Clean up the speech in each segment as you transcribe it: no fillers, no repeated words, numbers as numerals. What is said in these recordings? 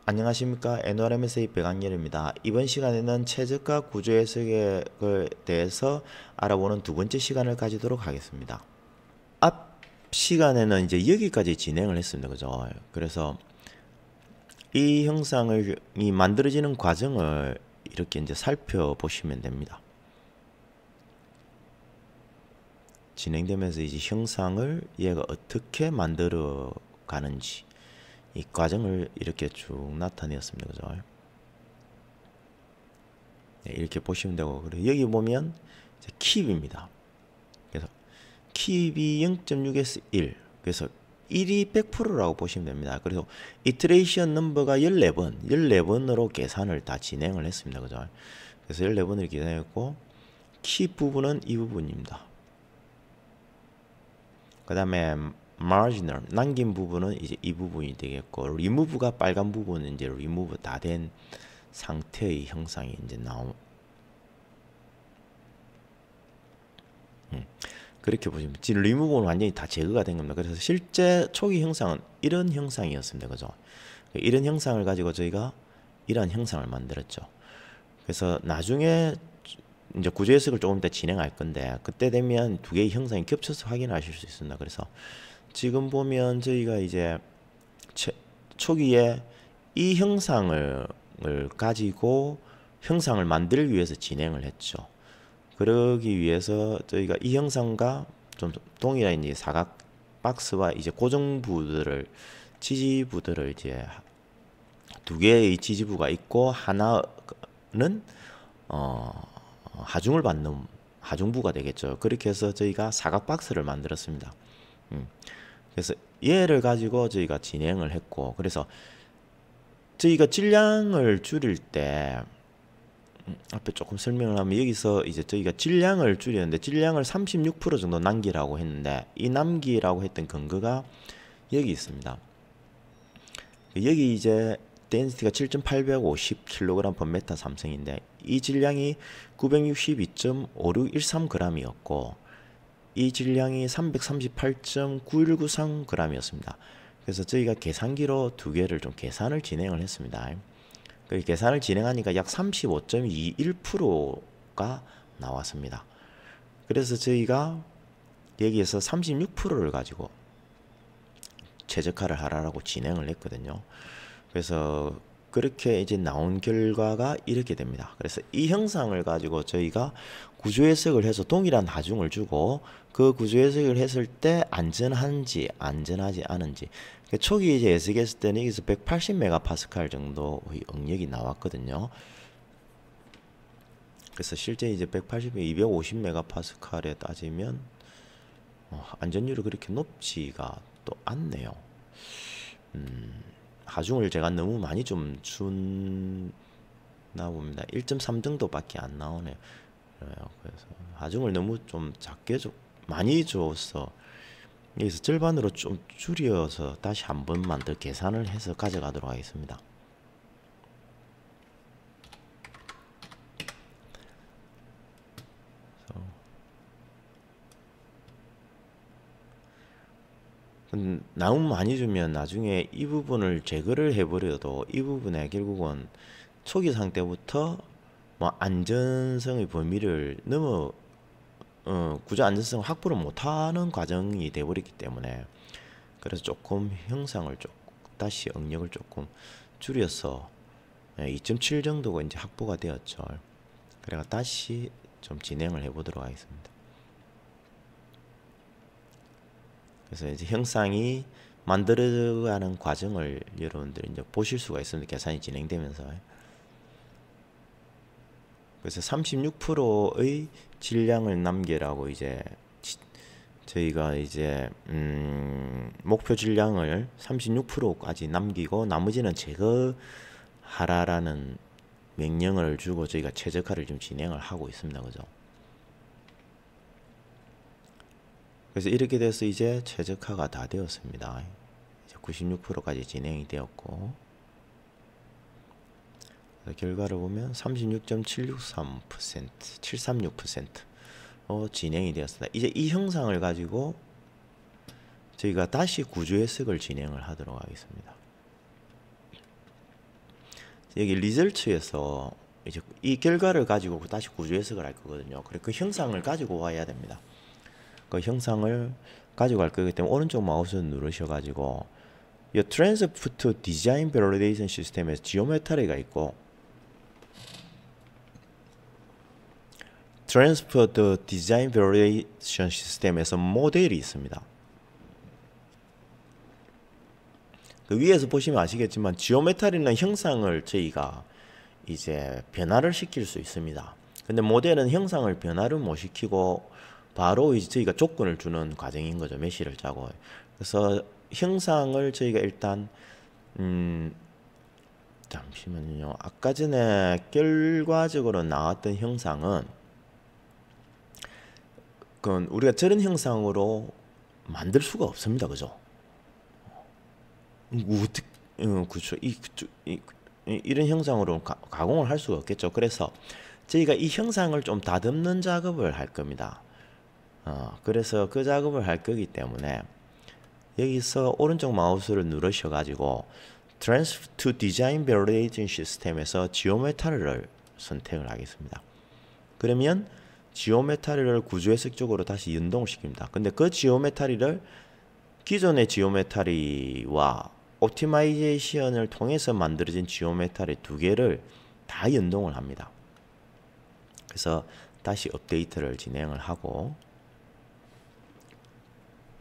안녕하십니까. NRMSA 백악열입니다. 이번 시간에는 최저가 구조 해석에 대해서 알아보는 두 번째 시간을 가지도록 하겠습니다. 앞 시간에는 이제 여기까지 진행을 했습니다. 그죠? 그래서 이 형상이 만들어지는 과정을 이렇게 이제 살펴보시면 됩니다. 진행되면서 이제 형상을 얘가 어떻게 만들어 가는지 이 과정을 이렇게 쭉 나타내었습니다. 그죠? 네, 이렇게 보시면 되고, 그리고 여기 보면 이제 킵입니다. 그래서 킵이 0.6에서 1, 그래서 1이 100%라고 보시면 됩니다. 그래서 이터레이션 넘버가 14번으로 계산을 다 진행을 했습니다. 그죠? 그래서 14번을 계산했고, 킵 부분은 이 부분입니다. 그 다음에 marginal, 남긴 부분은 이제 이 부분이 되겠고, remove가 빨간 부분은 이제 remove 다 된 상태의 형상이 이제 그렇게 보시면 지금 리무브는 완전히 다 제거가 된 겁니다. 그래서 실제 초기 형상은 이런 형상이었습니다. 그죠? 이런 형상을 가지고 저희가 이러한 형상을 만들었죠. 그래서 나중에 이제 구조 해석을 조금 더 진행할 건데, 그때 되면 두 개의 형상이 겹쳐서 확인하실 수 있습니다. 그래서 지금 보면 저희가 이제 초기에 이 형상을 가지고 형상을 만들기 위해서 진행을 했죠. 그러기 위해서 저희가 이 형상과 좀 동일한 이제 사각 박스와 이제 고정부들을, 지지부들을 이제 두 개의 지지부가 있고 하나는 하중을 받는 하중부가 되겠죠. 그렇게 해서 저희가 사각 박스를 만들었습니다. 그래서 얘를 가지고 저희가 진행을 했고, 그래서 저희가 질량을 줄일 때 앞에 조금 설명을 하면, 여기서 이제 저희가 질량을 줄였는데 질량을 36% 정도 남기라고 했는데, 이 남기라고 했던 근거가 여기 있습니다. 여기 이제 density가 7,850kg/m 삼성인데 이 질량이 962.5613g이었고 이 질량이 338.9193g이었습니다. 그래서 저희가 계산기로 두 개를 좀 계산을 진행을 했습니다. 그 계산을 진행하니까 약 35.21%가 나왔습니다. 그래서 저희가 여기에서 36%를 가지고 최적화를 하라고 진행을 했거든요. 그래서 그렇게 이제 나온 결과가 이렇게 됩니다. 그래서 이 형상을 가지고 저희가 구조 해석을 해서 동일한 하중을 주고, 그 구조 해석을 했을 때 안전한지 안전하지 않은지, 초기 이제 해석했을 때는 여기서 180메가파스칼 정도의 응력이 나왔거든요. 그래서 실제 이제 180에 250메가파스칼에 따지면 안전율이 그렇게 높지가 또 않네요. 하중을 제가 너무 많이 좀 준 나옵니다. 1.3 정도밖에 안 나오네요. 그래서 하중을 너무 좀 작게 많이 줘서 여기서 절반으로 좀 줄여서 다시 한 번만 더 계산을 해서 가져가도록 하겠습니다. 너무 많이 주면 나중에 이 부분을 제거를 해버려도 이 부분에 결국은 초기 상태부터 뭐 안전성의 범위를 넘어 구조 안전성 확보를 못하는 과정이 돼버렸기 때문에, 그래서 조금 형상을 다시 응력을 조금 줄여서 2.7 정도가 이제 확보가 되었죠. 그래가 다시 좀 진행을 해보도록 하겠습니다. 그래서 이제 형상이 만들어가는 과정을 여러분들이 이제 보실 수가 있습니다. 계산이 진행되면서. 그래서 36%의 질량을 남기라고 이제 저희가 이제 목표 질량을 36%까지 남기고 나머지는 제거하라라는 명령을 주고 저희가 최적화를 좀 진행을 하고 있습니다. 그죠? 그래서 이렇게 돼서 이제 최적화가 다 되었습니다. 이제 96%까지 진행이 되었고, 결과를 보면 36.763%, 736% 진행이 되었습니다. 이제 이 형상을 가지고 저희가 다시 구조 해석을 진행을 하도록 하겠습니다. 여기 리절트에서 이제 이 결과를 가지고 다시 구조 해석을 할 거거든요. 그래 그 형상을 가지고 와야 됩니다. 그 형상을 가지고 갈 거기 때문에 오른쪽 마우스 누르셔가지고 이 Transfer to Design Validation 시스템에서 지오메트리가 있고 Transfer to Design Validation 시스템에서 모델이 있습니다. 그 위에서 보시면 아시겠지만 지오메트리는 형상을 저희가 이제 변화를 시킬 수 있습니다. 근데 모델은 형상을 변화를 못 시키고 바로 이제 저희가 조건을 주는 과정인 거죠. 메시를 짜고. 그래서 형상을 저희가 일단 잠시만요. 아까 전에 결과적으로 나왔던 형상은 그건 우리가 저런 형상으로 만들 수가 없습니다. 그죠? 그렇죠. 이런 형상으로 가공을 할 수가 없겠죠. 그래서 저희가 이 형상을 좀 다듬는 작업을 할 겁니다. 그래서 그 작업을 할 거기 때문에 여기서 오른쪽 마우스를 누르셔 가지고 Transfer to Design Validation 시스템에서 지오메트리를 선택을 하겠습니다. 그러면 지오메트리를 구조 해석 쪽으로 다시 연동을 시킵니다. 근데 그 지오메트리를 기존의 지오메트리와 옵티마이제이션을 통해서 만들어진 지오메트리 두 개를 다 연동을 합니다. 그래서 다시 업데이트를 진행을 하고,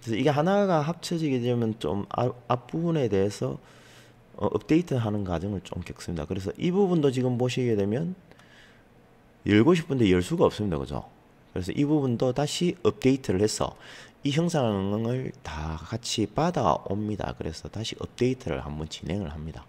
그래서 이게 하나가 합쳐지게 되면 좀 앞부분에 대해서 업데이트하는 과정을 좀 겪습니다. 그래서 이 부분도 지금 보시게 되면 열고 싶은데 열 수가 없습니다. 그죠? 그래서 이 부분도 다시 업데이트를 해서 이 형상을 다 같이 받아옵니다. 그래서 다시 업데이트를 한번 진행을 합니다.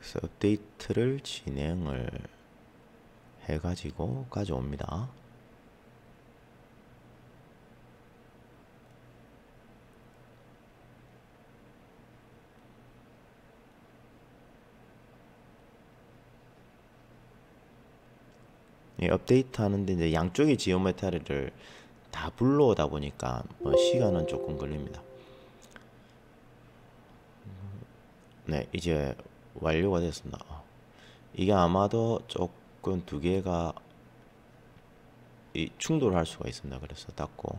그래서 업데이트를 진행을 해가지고 가져옵니다. 업데이트 하는데 이제 양쪽의 지오메트리를 다 불러오다 보니까 시간은 조금 걸립니다. 네, 이제 완료가 됐습니다. 이게 아마도 조금 두 개가 충돌할 수가 있습니다. 그래서 닫고,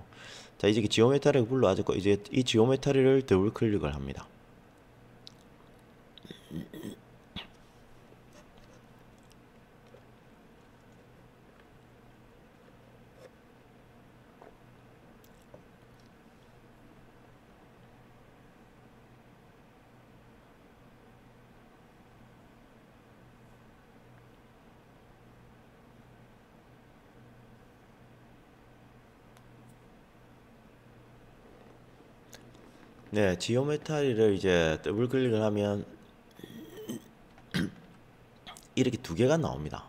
자 이제 지오메트리를 불러와서 이제 이 지오메트리를 더블 클릭을 합니다. 네, 지오메트리를 이제 더블 클릭을 하면 이렇게 두 개가 나옵니다.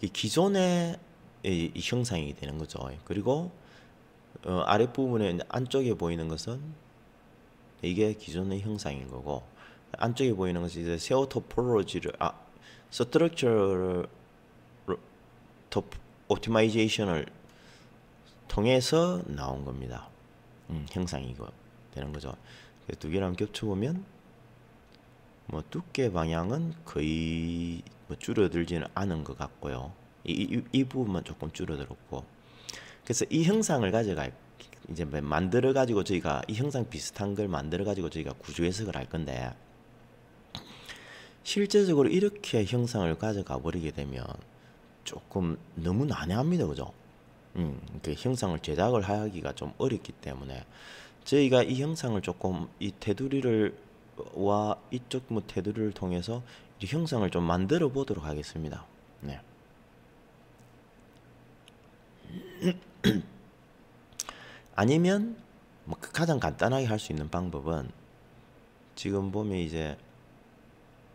기존의 이 형상이 되는 거죠. 그리고 아랫부분에 안쪽에 보이는 것은 이게 기존의 형상인 거고, 안쪽에 보이는 것이 이제 세오 토폴로지를 스트럭처 옵티마이제이션을 통해서 나온 겁니다. 형상이 이거 되는 거죠. 두 개를 한번 겹쳐보면 두께 방향은 거의 줄어들지는 않은 것 같고요. 이 부분만 조금 줄어들었고, 그래서 이 형상을 가져갈 이제 만들어 가지고 저희가 이 형상 비슷한 걸 만들어 가지고 저희가 구조 해석을 할 건데, 실제적으로 이렇게 형상을 가져가 버리게 되면 조금 너무 난해합니다. 그죠? 그 형상을 제작을 하기가 좀 어렵기 때문에 저희가 이 형상을 조금 이 테두리를 와 이쪽 테두리를 통해서 이 형상을 좀 만들어 보도록 하겠습니다. 네. 아니면 가장 간단하게 할 수 있는 방법은 지금 보면 이제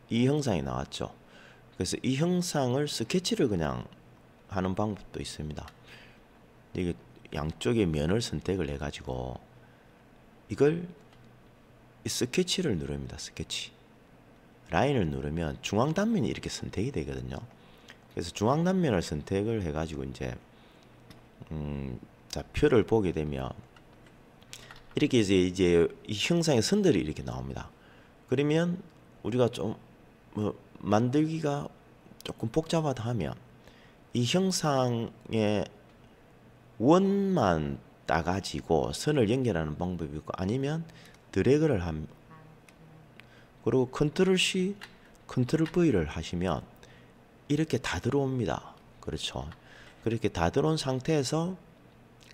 이 형상이 나왔죠. 그래서 이 형상을 스케치를 그냥 하는 방법도 있습니다. 이게 양쪽의 면을 선택을 해 가지고 이걸 스케치를 누릅니다. 스케치 라인을 누르면 중앙 단면이 이렇게 선택이 되거든요. 그래서 중앙 단면을 선택을 해 가지고 이제 자, 표를 보게 되면 이렇게 이제 이 형상의 선들이 이렇게 나옵니다. 그러면 우리가 좀 뭐 만들기가 조금 복잡하다 하면 이 형상의 원만 따가지고 선을 연결하는 방법이 있고, 아니면 드래그를 함, 그리고 컨트롤 C, 컨트롤 V를 하시면 이렇게 다 들어옵니다. 그렇죠. 그렇게 다 들어온 상태에서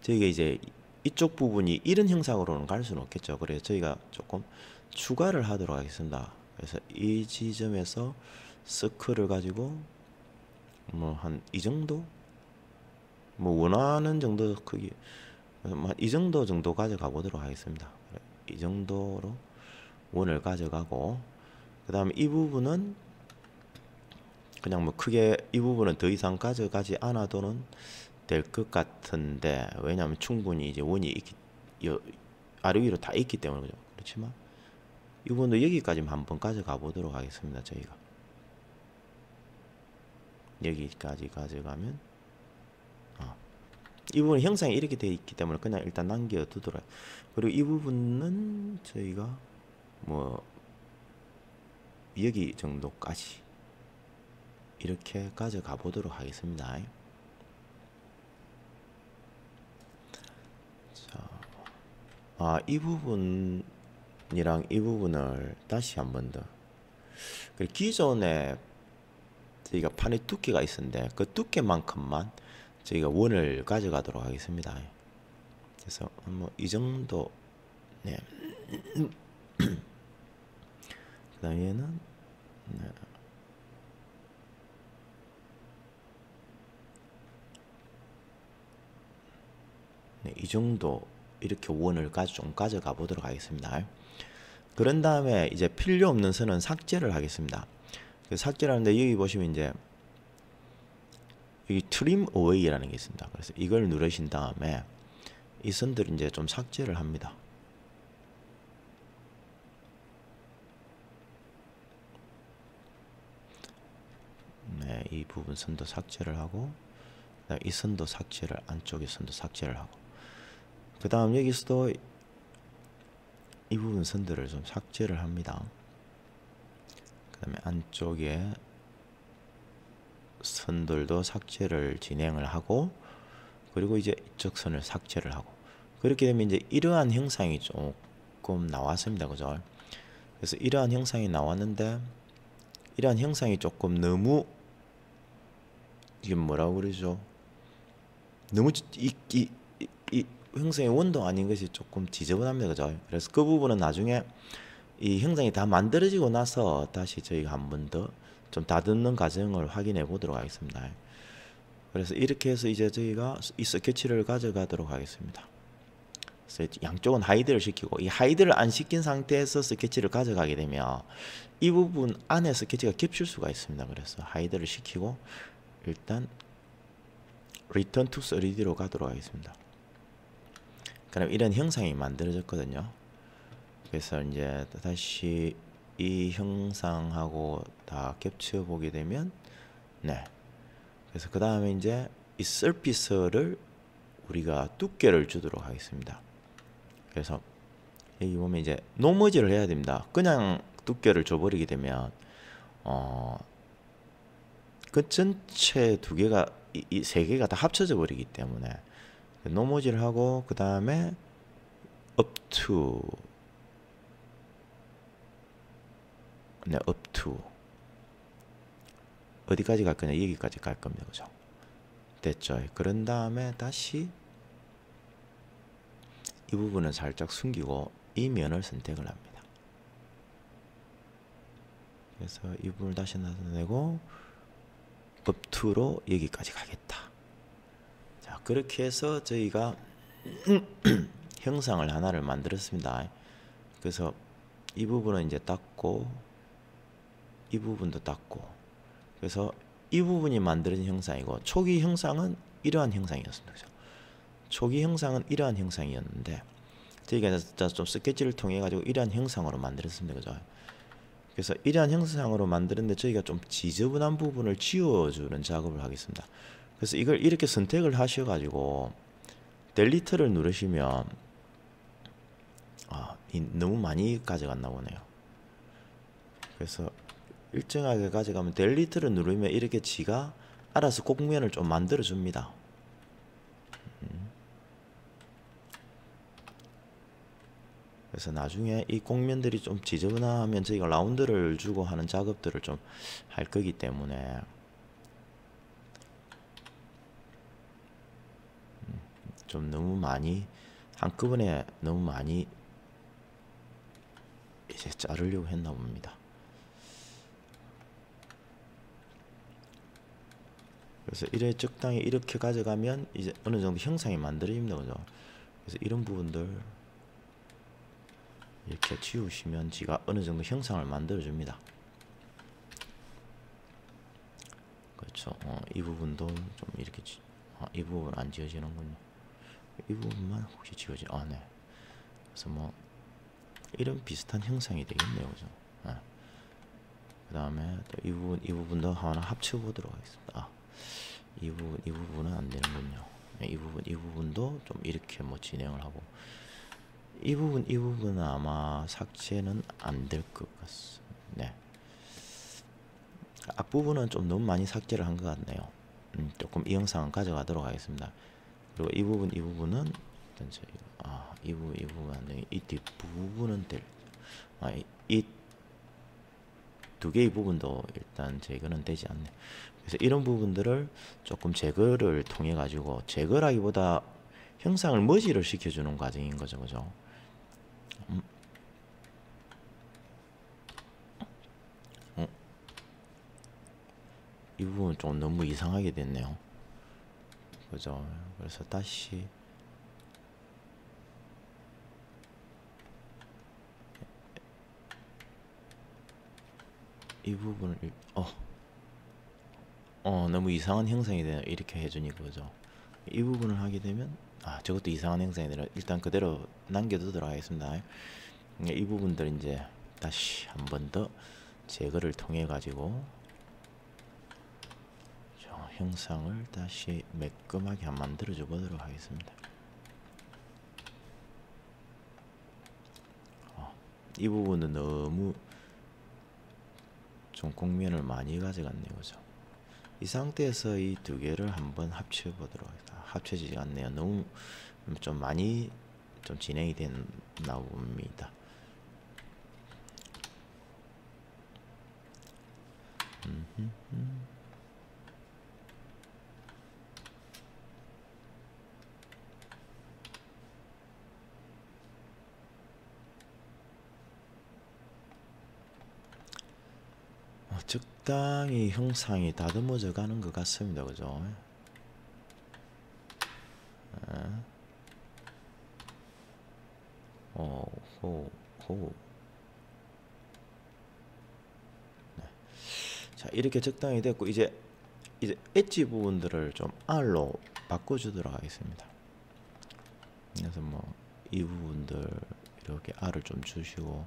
저희가 이제 이쪽 부분이 이런 형상으로는 갈 수는 없겠죠. 그래서 저희가 조금 추가를 하도록 하겠습니다. 그래서 이 지점에서 서클을 가지고 뭐 한 이 정도, 뭐 원하는 정도 크기, 이 정도 가져가 보도록 하겠습니다. 이 정도로 원을 가져가고, 그 다음에 이 부분은 그냥 뭐 크게 이 부분은 더 이상 가져가지 않아도는 될 것 같은데, 왜냐하면 충분히 이제 원이 있기, 아래 위로 다 있기 때문에. 그죠. 그렇지만 이 부분도 여기까지만 한번 가져가 보도록 하겠습니다. 저희가 여기까지 가져가면 이 부분 형상이 이렇게 되어 있기 때문에 그냥 일단 남겨두도록. 그리고 이 부분은 저희가 뭐 여기 정도까지 이렇게 가져가 보도록 하겠습니다. 자, 이 부분이랑 이 부분을 다시 한 번 더. 기존에 저희가 판의 두께가 있었는데 그 두께만큼만 저희가 원을 가져가도록 하겠습니다. 그래서 뭐 이 정도. 네. 그다음에는 네, 이 정도 이렇게 원을 좀 가져가 보도록 하겠습니다. 그런 다음에 이제 필요 없는 선은 삭제를 하겠습니다. 삭제를 하는데 여기 보시면 이제 여기 트림 어웨이라는 게 있습니다. 그래서 이걸 누르신 다음에 이 선들을 이제 좀 삭제를 합니다. 네, 이 부분 선도 삭제를 하고, 이 선도 삭제를, 안쪽의 선도 삭제를 하고, 그 다음 여기서도 이 부분 선들을 좀 삭제를 합니다. 그 다음에 안쪽에 선들도 삭제를 진행을 하고, 그리고 이제 이쪽 선을 삭제를 하고, 그렇게 되면 이제 이러한 형상이 조금 나왔습니다. 그죠? 그래서 이러한 형상이 나왔는데, 이러한 형상이 조금 너무, 이게 뭐라고 그러죠? 너무 이 형상의 원도 아닌 것이 조금 지저분합니다. 그죠? 그래서 그 부분은 나중에 이 형상이 다 만들어지고 나서 다시 저희가 한 번 더 좀 다듬는 과정을 확인해 보도록 하겠습니다. 그래서 이렇게 해서 이제 저희가 이 스케치를 가져가도록 하겠습니다. 그래서 양쪽은 하이드를 시키고, 이 하이드를 안 시킨 상태에서 스케치를 가져가게 되면 이 부분 안에 스케치가 겹칠 수가 있습니다. 그래서 하이드를 시키고 일단 Return to 3D로 가도록 하겠습니다. 그럼 이런 형상이 만들어졌거든요. 그래서 이제 다시 이 형상하고 다 겹쳐 보게 되면, 네. 그래서 그 다음에 이제 이 서피스를 우리가 두께를 주도록 하겠습니다. 그래서 여기 보면 이제 노머지를 해야 됩니다. 그냥 두께를 줘버리게 되면 그 전체 두 개가 이 세 개가 다 합쳐져 버리기 때문에 노머지를 하고, 그 다음에 up to, 네, up to 어디까지 갈 거냐, 여기까지 갈 겁니다. 그죠? 됐죠? 그런 다음에 다시 이 부분을 살짝 숨기고 이 면을 선택을 합니다. 그래서 이 부분을 다시 나타내고 up to로 여기까지 가겠다. 자, 그렇게 해서 저희가 형상을 하나를 만들었습니다. 그래서 이 부분은 이제 닦고, 이 부분도 닦고, 그래서 이 부분이 만들어진 형상이고, 초기 형상은 이러한 형상이었습니다. 그죠? 초기 형상은 이러한 형상이었는데 저희가 좀 스케치를 통해 가지고 이러한 형상으로 만들었습니다. 그죠? 그래서 이러한 형상으로 만드는데 저희가 좀 지저분한 부분을 지워주는 작업을 하겠습니다. 그래서 이걸 이렇게 선택을 하셔가지고 델리트를 누르시면 너무 많이 가져갔나 보네요. 그래서 일정하게 가져가면 델리트를 누르면 이렇게 지가 알아서 곡면을 좀 만들어 줍니다. 그래서 나중에 이 곡면들이 좀 지저분하면 저희가 라운드를 주고 하는 작업들을 좀 할 거기 때문에 좀 너무 많이 한꺼번에 너무 많이 이제 자르려고 했나 봅니다. 그래서 이래 적당히 이렇게 가져가면 이제 어느 정도 형상이 만들어집니다. 그죠? 그래서 이런 부분들 이렇게 지우시면 지가 어느 정도 형상을 만들어 줍니다. 그렇죠. 이 부분도 좀 이렇게 이 부분 안 지워지는군요. 이 부분만 혹시 지워지? 네. 그래서 뭐 이런 비슷한 형상이 되겠네요. 그죠? 그 다음에 또 이 부분도 하나 합쳐 보도록 하겠습니다. 이 부분은 안 되는군요. 이 부분도 좀 이렇게 뭐 진행을 하고 이 부분은 아마 삭제는 안 될 것 같습니다. 네. 앞부분은 좀 너무 많이 삭제를 한 것 같네요. 조금 이 영상은 가져가도록 하겠습니다. 그리고 이 부분은 일단 저희가 이 부분 안 되게 이 뒷부분은 이 두 개의 부분도 일단 제거는 되지 않네. 그래서 이런 부분들을 조금 제거를 통해 가지고 제거라기보다 형상을 머지를 시켜주는 과정인 거죠, 그죠? 이 부분 좀 너무 이상하게 됐네요. 그죠? 그래서 다시 이 부분을 너무 이상한 형상이 되네. 이렇게 해주니까 그죠? 이 부분을 하게 되면 저것도 이상한 형상이 되라. 일단 그대로 남겨두도록 하겠습니다. 이 부분들 이제 다시 한 번 더 제거를 통해 가지고 형상을 다시 매끈하게 만들어 줘 보도록 하겠습니다. 이 부분은 너무 좀 곡면을 많이 가져갔네요. 그죠? 이 상태에서 이 두 개를 한번 합쳐 보도록 하겠습니다. 합쳐지지 않네요. 너무 좀 많이 좀 진행이 됐나 봅니다. 적당히 형상이 다듬어져 가는 것 같습니다. 그죠? 네. 자, 이렇게 적당히 됐고 이제 엣지 부분들을 좀 R로 바꿔주도록 하겠습니다. 그래서 뭐 이 부분들 이렇게 R을 좀 주시고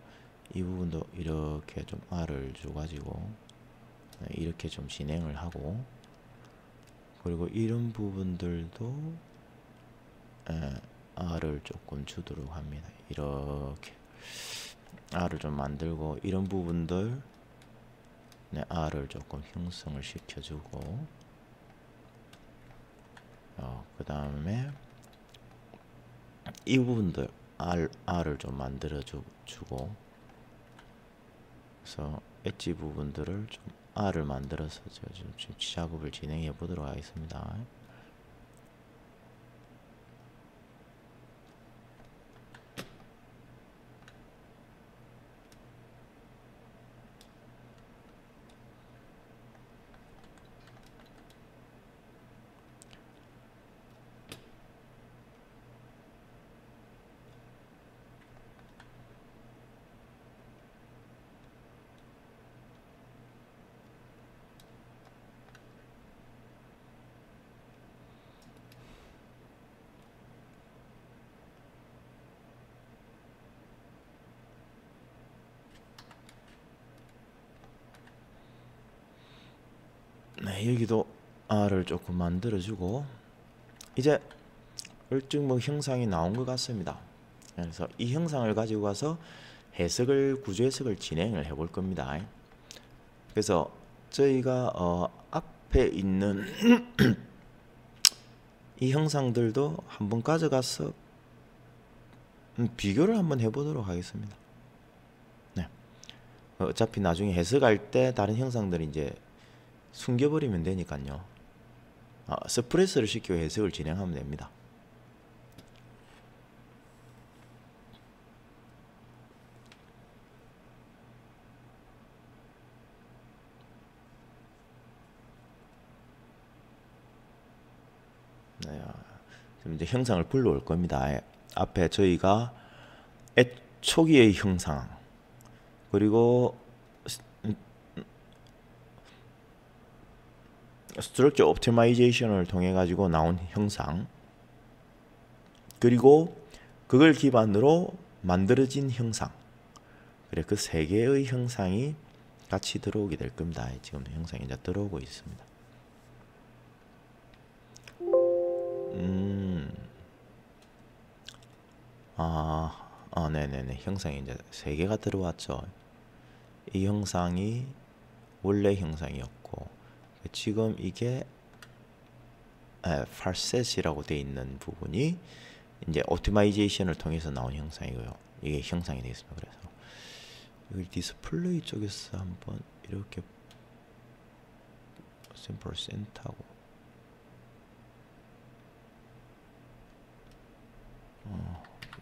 이 부분도 이렇게 좀 R을 줘가지고 이렇게 좀 진행을 하고 그리고 이런 부분들도 R을 조금 주도록 합니다. 이렇게 R을 좀 만들고 이런 부분들 R을 조금 형성을 시켜주고 그 다음에 이 부분들 R을 좀 만들어 주고 그래서 엣지 부분들을 좀 R을 만들어서 지금 작업을 진행해 보도록 하겠습니다. 네, 여기도 R을 조금 만들어주고 이제 좀 뭐 형상이 나온 것 같습니다. 그래서 이 형상을 가지고 가서 구조 해석을 진행을 해 볼 겁니다. 그래서 저희가 앞에 있는 이 형상들도 한번 가져가서 비교를 한번 해보도록 하겠습니다. 네. 어차피 나중에 해석할 때 다른 형상들이 이제 숨겨버리면 되니까요. 스프레스를 시키고 해석을 진행하면 됩니다. 네, 지금 이제 형상을 불러올 겁니다. 앞에 저희가 초기의 형상, 그리고 스트럭처 옵티마이제이션을 통해 가지고 나온 형상, 그리고 그걸 기반으로 만들어진 형상, 그래 그 세 개의 형상이 같이 들어오게 될 겁니다. 지금 형상이 이제 들어오고 있습니다. 네네네. 형상이 이제 세 개가 들어왔죠. 이 형상이 원래 형상이었고, 지금 이게 farset이라고 되어 있는 부분이 이제 옵티마이제이션을 통해서 나온 형상이고요. 이게 형상이 되어 있습니다. 그래서 이걸 디스플레이 쪽에서 한번 이렇게 %하고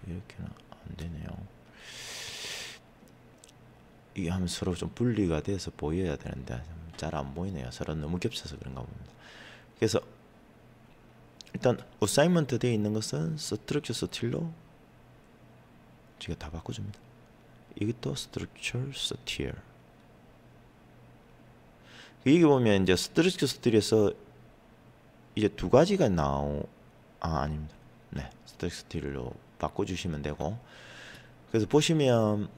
이렇게는 안 되네요. 이게 하면 서로 좀 분리가 돼서 보여야 되는데 잘 안 보이네요. 서로 너무 겹쳐서 그런가 봅니다. 그래서 일단 어사이먼트 되어 있는 것은 스트럭처 스틸로 제가 다 바꿔줍니다. 이것도 스트럭처 스틸. 여기 보면 이제 스트럭처 스틸에서 이제 두 가지가 아닙니다. 네, 스트럭처 스틸로 바꿔주시면 되고, 그래서 보시면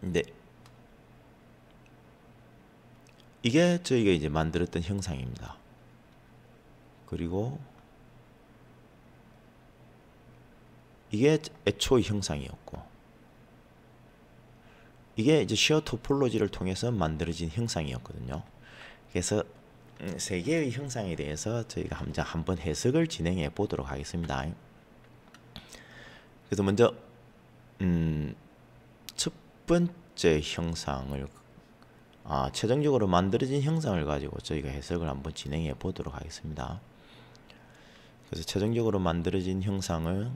이제 이게 저희가 이제 만들었던 형상입니다. 그리고 이게 애초의 형상이었고, 이게 이제 쉐어 토폴로지를 통해서 만들어진 형상이었거든요. 그래서 세 개의 형상에 대해서 저희가 한번 해석을 진행해 보도록 하겠습니다. 그래서 먼저 첫 번째 형상을 최종적으로 만들어진 형상을 가지고 저희가 해석을 한번 진행해 보도록 하겠습니다. 그래서 최종적으로 만들어진 형상을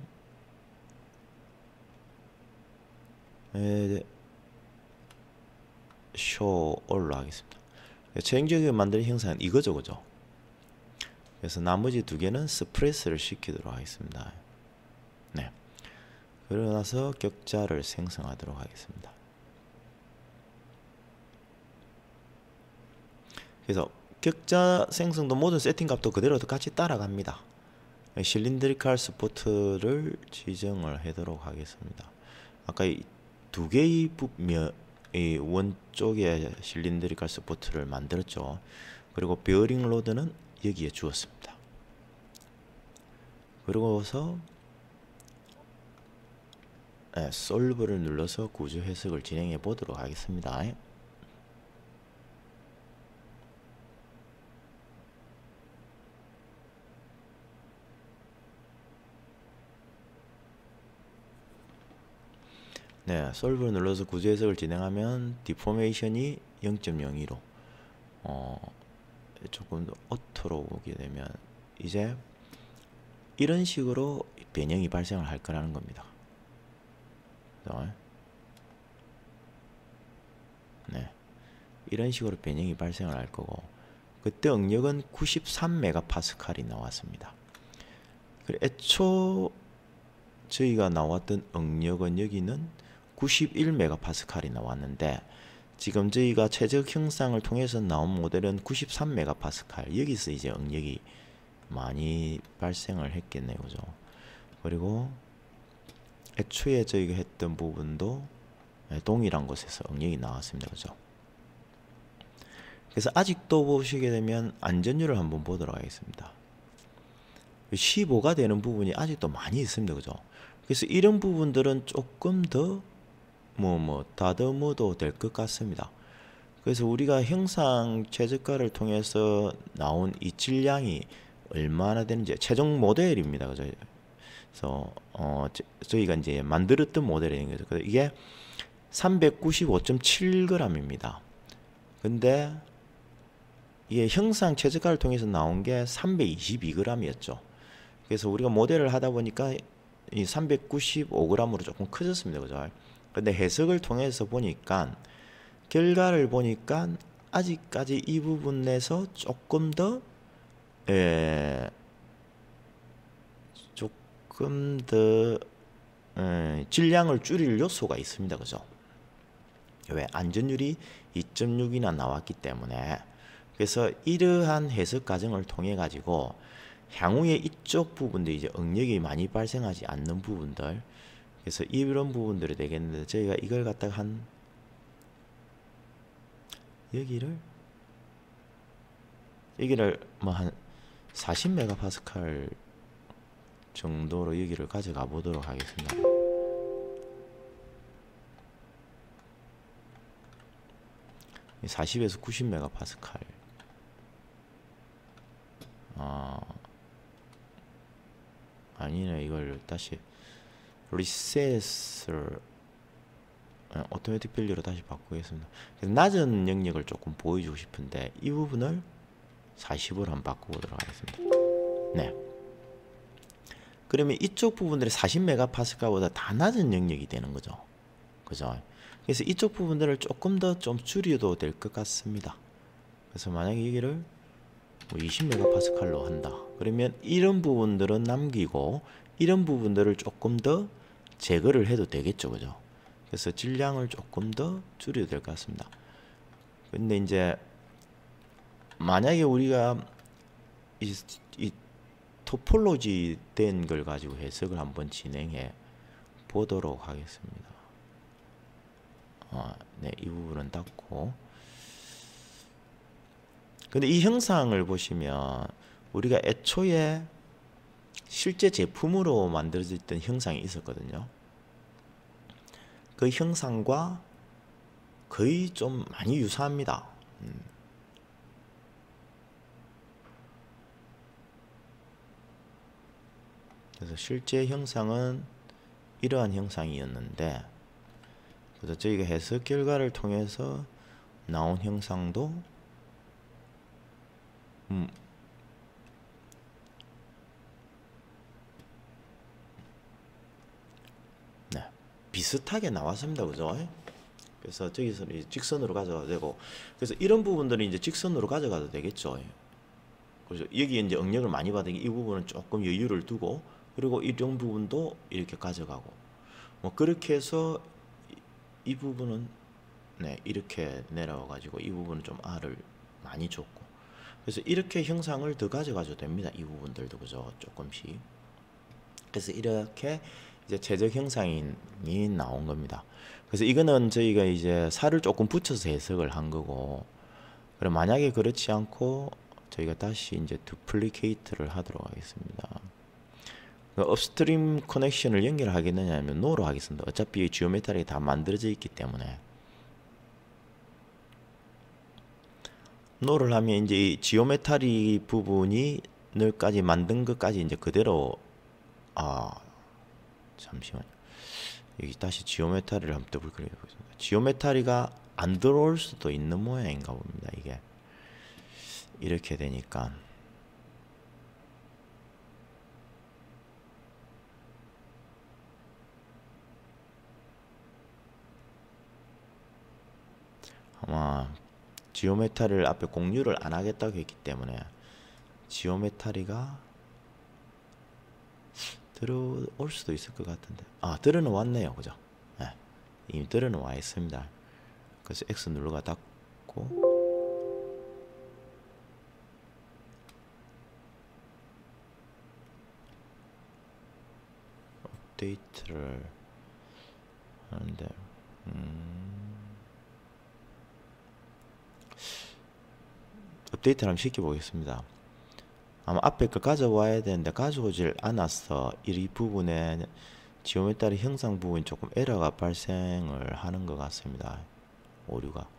show all로 하겠습니다. 최종적으로 만든 형상은 이거죠, 그죠? 그래서 나머지 두 개는 스프레스를 시키도록 하겠습니다. 네. 그러고 나서 격자를 생성하도록 하겠습니다. 그래서 격자 생성도 모든 세팅 값도 그대로 같이 따라갑니다. 실린드리칼 스포트를 지정을 하도록 하겠습니다. 아까 이 두 개의 이 원 쪽에 실린드리칼 스포트를 만들었죠. 그리고 베어링 로드는 여기에 주었습니다. 그러고서 솔브를 눌러서 구조 해석을 진행해 보도록 하겠습니다. 네, 솔브를 눌러서 구조 해석을 진행하면 디포메이션이 0.02로 조금 더 오토로 오게 되면 이제 이런 식으로 변형이 발생을 할 거라는 겁니다. 네, 이런 식으로 변형이 발생을 할 거고, 그때 응력은 93메가파스칼이 나왔습니다. 애초 저희가 나왔던 응력은 여기는 91메가파스칼이 나왔는데, 지금 저희가 최적 형상을 통해서 나온 모델은 93메가파스칼, 여기서 이제 응력이 많이 발생을 했겠네요, 그죠? 그리고 애초에 저희가 했던 부분도 동일한 곳에서 응력이 나왔습니다, 그죠? 그래서 아직도 보시게 되면 안전율을 한번 보도록 하겠습니다. 15가 되는 부분이 아직도 많이 있습니다. 그죠? 그래서 이런 부분들은 조금 더 다듬어도 될 것 같습니다. 그래서 우리가 형상 최저가를 통해서 나온 이 질량이 얼마나 되는지 최종 모델입니다. 그죠? 그래서 저희가 이제 만들었던 모델인 거죠. 그래서 이게 395.7g입니다. 근데 이게 형상 최저가를 통해서 나온 게 322g이었죠. 그래서 우리가 모델을 하다 보니까 이 395g으로 조금 커졌습니다. 그죠? 근데 해석을 통해서 보니까 결과를 보니까 아직까지 이 부분에서 조금 더 질량을 줄일 요소가 있습니다. 그죠? 왜? 안전율이 2.6이나 나왔기 때문에. 그래서 이러한 해석 과정을 통해 가지고 향후에 이쪽 부분들 이제 응력이 많이 발생하지 않는 부분들, 그래서 이런 부분들이 되겠는데 저희가 이걸 갖다가 한 여기를 뭐 한 40메가파스칼 정도로 여기를 가져가 보도록 하겠습니다. 이 40에서 90메가파스칼. 아니네. 이걸 다시 리셋을 오토매틱 밸류로 다시 바꾸겠습니다. 낮은 영역을 조금 보여주고 싶은데 이 부분을 40으로 한번 바꿔보도록 하겠습니다. 네. 그러면 이쪽 부분들이 40메가파스칼보다 다 낮은 영역이 되는 거죠. 그죠? 그래서 이쪽 부분들을 조금 더 좀 줄여도 될 것 같습니다. 그래서 만약에 여기를 20메가파스칼로 한다. 그러면 이런 부분들은 남기고 이런 부분들을 조금 더 제거를 해도 되겠죠. 그죠? 그래서 질량을 조금 더 줄여도 될 것 같습니다. 근데 이제 만약에 우리가 이 토폴로지 된 걸 가지고 해석을 한번 진행해 보도록 하겠습니다. 네, 이 부분은 닫고. 근데 이 형상을 보시면 우리가 애초에 실제 제품으로 만들어졌던 형상이 있었거든요. 그 형상과 거의 좀 많이 유사합니다. 그래서 실제 형상은 이러한 형상이었는데, 그래서 저희가 해석 결과를 통해서 나온 형상도 네, 비슷하게 나왔습니다. 그죠? 그래서 저기서 직선으로 가져가도 되고, 그래서 이런 부분들은 이제 직선으로 가져가도 되겠죠. 그래서 여기 이제 응력을 많이 받으니 이 부분은 조금 여유를 두고, 그리고 이런 부분도 이렇게 가져가고, 뭐 그렇게 해서 이 부분은 네, 이렇게 내려와 가지고 이 부분은 좀 R을 많이 줬고, 그래서 이렇게 형상을 더 가져가도 됩니다. 이 부분들도. 그죠? 조금씩. 그래서 이렇게 이제 최적 형상이 나온 겁니다. 그래서 이거는 저희가 이제 살을 조금 붙여서 해석을 한 거고, 그럼 만약에 그렇지 않고 저희가 다시 이제 두플리케이트를 하도록 하겠습니다. 업스트림 커넥션을 연결하겠느냐 하면 노로 하겠습니다. 어차피 지오메트리가 다 만들어져 있기 때문에. 노를 하면 이제 이 지오메트리 부분이 늘까지 만든 것까지 이제 그대로 잠시만요. 여기 다시 지오메트리를 한번 더블 클릭해 보겠습니다. 지오메트리가 안 들어올 수도 있는 모양인가 봅니다. 이게 이렇게 되니까. 아마 지오메트리를 앞에 공유를 안 하겠다고 했기 때문에 지오메트리가 들어올 수도 있을 것 같은데, 들어는 왔네요. 그죠? 네, 이미 들어는 와 있습니다. 그래서 X 눌러가 닫고, 업데이트를 하는데 업데이트를 한번 시켜보겠습니다. 아마 앞에 걸 가져와야 되는데 가져오질 않았어. 이 부분에 지오메트리 형상 부분이 조금 에러가 발생을 하는 것 같습니다. 오류가.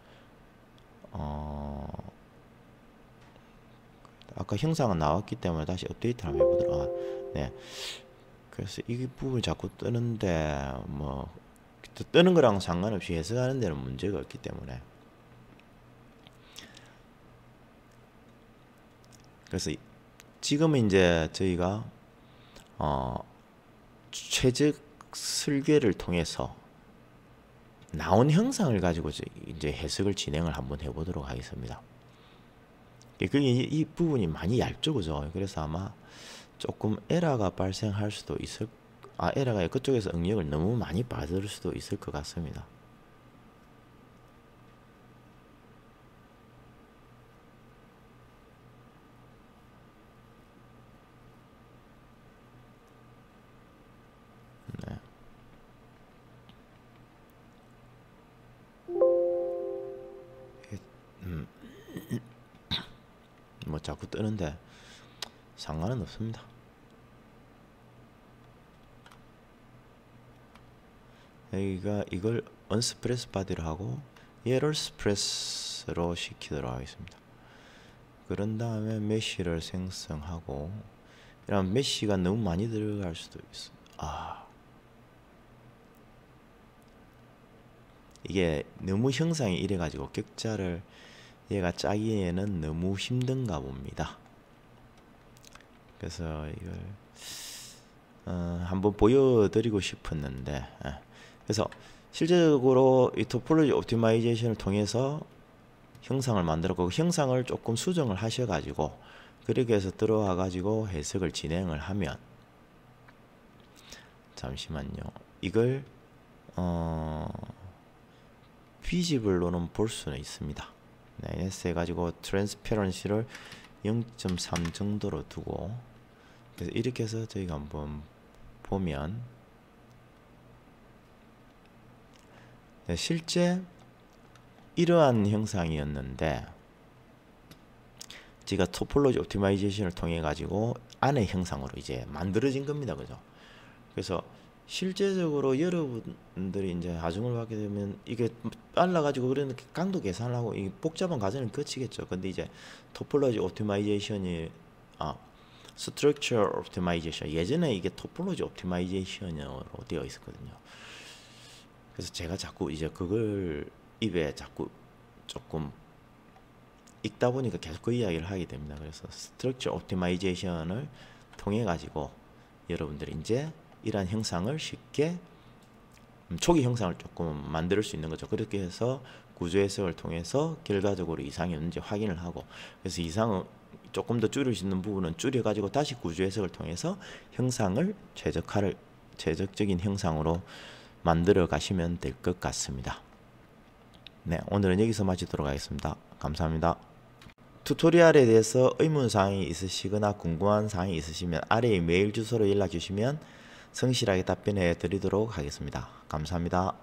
아까 형상은 나왔기 때문에 다시 업데이트를 한번 해보도록. 네. 그래서 이 부분이 자꾸 뜨는데 뭐 뜨는 거랑 상관없이 해석하는 데는 문제가 없기 때문에. 그래서 지금은 이제 저희가 최적 설계를 통해서 나온 형상을 가지고 이제 해석을 진행을 한번 해보도록 하겠습니다. 그게 이 부분이 많이 얇죠, 그죠? 그래서 아마 조금 에러가 발생할 수도 있을, 에러가 그쪽에서 응력을 너무 많이 받을 수도 있을 것 같습니다. 네. 뭐 자꾸 뜨는데 상관은 없습니다. 여기가 이걸 언스프레스 바디로 하고 얘를 스프레스로 시키도록 하겠습니다. 그런 다음에 메쉬를 생성하고, 이런 메쉬가 너무 많이 들어갈 수도 있어. 이게 너무 형상이 이래 가지고 격자를 얘가 짜기에는 너무 힘든가 봅니다. 그래서 이걸 한번 보여드리고 싶었는데, 그래서 실제적으로 이 토폴로지 옵티마이제이션을 통해서 형상을 만들었고, 그 형상을 조금 수정을 하셔가지고 그렇게 해서 들어와 가지고 해석을 진행을 하면, 잠시만요, 이걸 비지블로는 볼 수는 있습니다. 네, NS 해가지고 트랜스페런시를 0.3 정도로 두고, 그래서 이렇게 해서 저희가 한번 보면, 네, 실제 이러한 형상이었는데 제가 토폴로지 옵티마이제이션을 통해 가지고 안의 형상으로 이제 만들어진 겁니다, 그죠? 그래서 실제적으로 여러분들이 이제 하중을 받게 되면 이게 빨라 가지고 그러는 강도 계산을 하고 이 복잡한 과정을 거치겠죠. 근데 이제 토폴로지 옵티마이제이션이 스트럭처 옵티마이제이션, 예전에 이게 토폴로지 옵티마이제이션으로 되어 있었거든요. 그래서 제가 자꾸 이제 그걸 입에 자꾸 조금 읽다 보니까 계속 그 이야기를 하게 됩니다. 그래서 스트럭처 옵티마이제이션을 통해 가지고 여러분들이 이제 이러한 형상을 쉽게 초기 형상을 조금 만들 수 있는 거죠. 그렇게 해서 구조 해석을 통해서 결과적으로 이상이 없는지 확인을 하고, 그래서 이상을 조금 더 줄일 수 있는 부분은 줄여 가지고 다시 구조 해석을 통해서 형상을 최적적인 형상으로 만들어 가시면 될 것 같습니다. 네, 오늘은 여기서 마치도록 하겠습니다. 감사합니다. 튜토리얼에 대해서 의문사항이 있으시거나 궁금한 사항이 있으시면 아래의 메일 주소로 연락 주시면 성실하게 답변해 드리도록 하겠습니다. 감사합니다.